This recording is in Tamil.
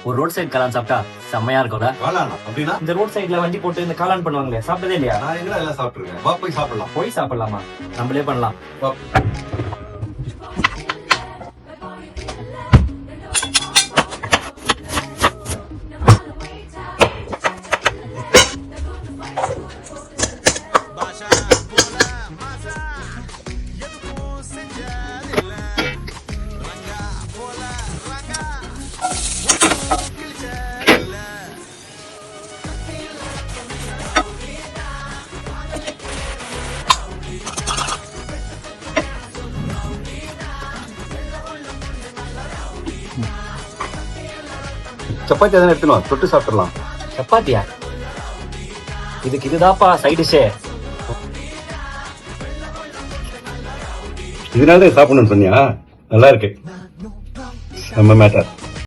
ஒரு ரோட் சைடு காளான் சாப்பிட்டா செம்மையா இருக்கும்ல. காளானா அப்படின்னா? இந்த ரோட் சைடுல வண்டி போட்டு இந்த காளான் பண்ணுவாங்களே, சாப்பிட்டதே இல்லையா? நான் எங்க எல்லாம் சாப்பிட்டுருக்கேன். வா போய் சாப்பிடலாம். போய் சாப்பிடலாமா? நம்மளே பண்ணலாம். வா. சப்பாத்தி எதனா எடுத்துனோம், தொட்டு சாப்பிடலாம். சப்பாத்தியா? இதுக்கு இதுதான்ப்பா சைடு டிஷ்ஷே. இதனால சாப்பிடணும்னு சொன்னியா? நல்லா இருக்கு. நம்ம மேட்டர்.